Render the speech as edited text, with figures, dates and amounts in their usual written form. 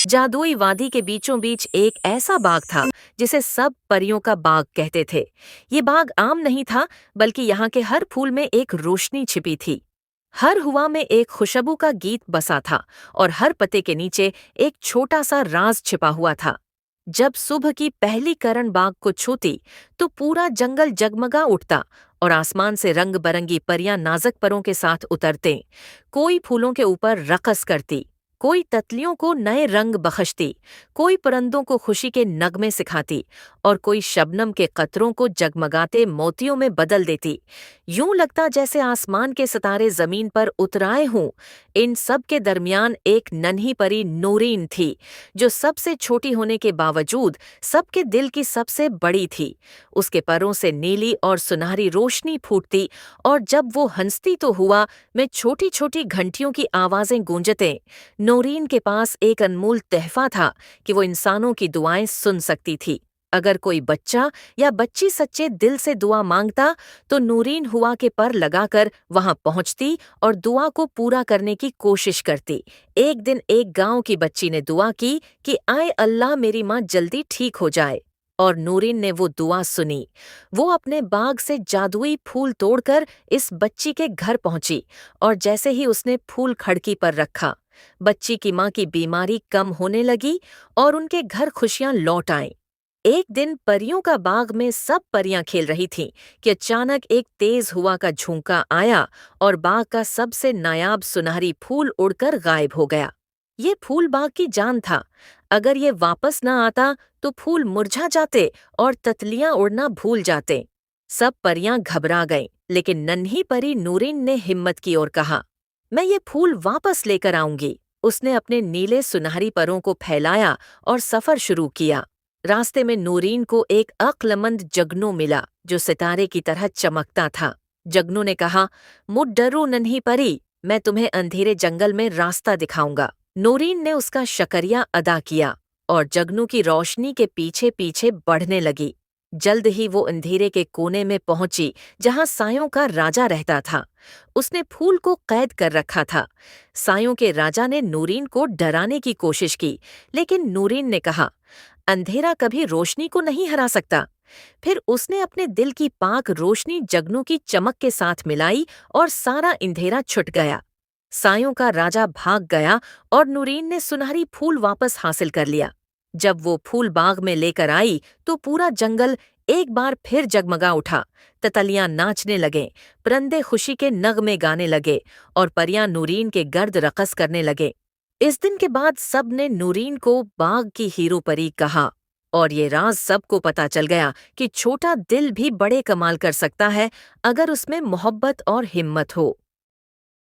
जादुई वादी के बीचों बीच एक ऐसा बाग था जिसे सब परियों का बाग कहते थे। ये बाग आम नहीं था, बल्कि यहाँ के हर फूल में एक रोशनी छिपी थी। हर हुआ में एक खुशबू का गीत बसा था और हर पत्ते के नीचे एक छोटा सा राज छिपा हुआ था। जब सुबह की पहली किरण बाग को छूती तो पूरा जंगल जगमगा उठता और आसमान से रंग बरंगी परियां नाजुक परों के साथ उतरते। कोई फूलों के ऊपर रकस करती, कोई तितलियों को नए रंग बख्शती, कोई परिंदों को खुशी के नगमे सिखाती और कोई शबनम के कतरों को जगमगाते मोतियों में बदल देती। यूं लगता जैसे आसमान के सितारे जमीन पर उतराए हों। इन सब के दरमियान एक नन्ही परी नूरीन थी, जो सबसे छोटी होने के बावजूद सबके दिल की सबसे बड़ी थी। उसके परों से नीली और सुनहरी रोशनी फूटती और जब वो हंसती तो हुआ में छोटी छोटी घंटियों की आवाजें गूंजते। नोरीन के पास एक अनमोल तहफा था कि वो इंसानों की दुआएं सुन सकती थी। अगर कोई बच्चा या बच्ची सच्चे दिल से दुआ मांगता तो नूरीन हुआ के पर लगाकर वहां पहुंचती और दुआ को पूरा करने की कोशिश करती। एक दिन एक गांव की बच्ची ने दुआ की कि आए अल्लाह मेरी माँ जल्दी ठीक हो जाए, और नूरीन ने वो दुआ सुनी। वो अपने बाग से जादुई फूल तोड़कर इस बच्ची के घर पहुंची और जैसे ही उसने फूल खड़की पर रखा, बच्ची की माँ की बीमारी कम होने लगी और उनके घर खुशियां लौट आईं। एक दिन परियों का बाग में सब परियां खेल रही थीं कि अचानक एक तेज हुआ का झोंका आया और बाग का सबसे नायाब सुनहरी फूल उड़कर गायब हो गया। ये फूल बाग की जान था। अगर ये वापस न आता तो फूल मुरझा जाते और तितलियां उड़ना भूल जाते। सब परियां घबरा गईं, लेकिन नन्ही परी नूरीन ने हिम्मत की और कहा, मैं ये फूल वापस लेकर आऊंगी। उसने अपने नीले सुनहरी परों को फैलाया और सफर शुरू किया। रास्ते में नूरीन को एक अक्लमंद जगनू मिला जो सितारे की तरह चमकता था। जगनू ने कहा, मुझ डरो नन्ही परी, मैं तुम्हें अंधेरे जंगल में रास्ता दिखाऊंगा। नूरीन ने उसका शकरिया अदा किया और जगनू की रोशनी के पीछे पीछे बढ़ने लगी। जल्द ही वो अंधेरे के कोने में पहुंची जहां सायों का राजा रहता था। उसने फूल को कैद कर रखा था। सायों के राजा ने नूरीन को डराने की कोशिश की, लेकिन नूरीन ने कहा, अंधेरा कभी रोशनी को नहीं हरा सकता। फिर उसने अपने दिल की पाक रोशनी जगनू की चमक के साथ मिलाई और सारा अंधेरा छुट गया। सायों का राजा भाग गया और नूरीन ने सुनहरी फूल वापस हासिल कर लिया। जब वो फूल बाग में लेकर आई तो पूरा जंगल एक बार फिर जगमगा उठा। तितलियां नाचने लगे, परिंदे खुशी के नगमे गाने लगे और परियां नूरीन के गर्द रकस करने लगे। इस दिन के बाद सब ने नूरीन को बाग की हीरो परी कहा और ये राज सबको पता चल गया कि छोटा दिल भी बड़े कमाल कर सकता है अगर उसमें मोहब्बत और हिम्मत हो।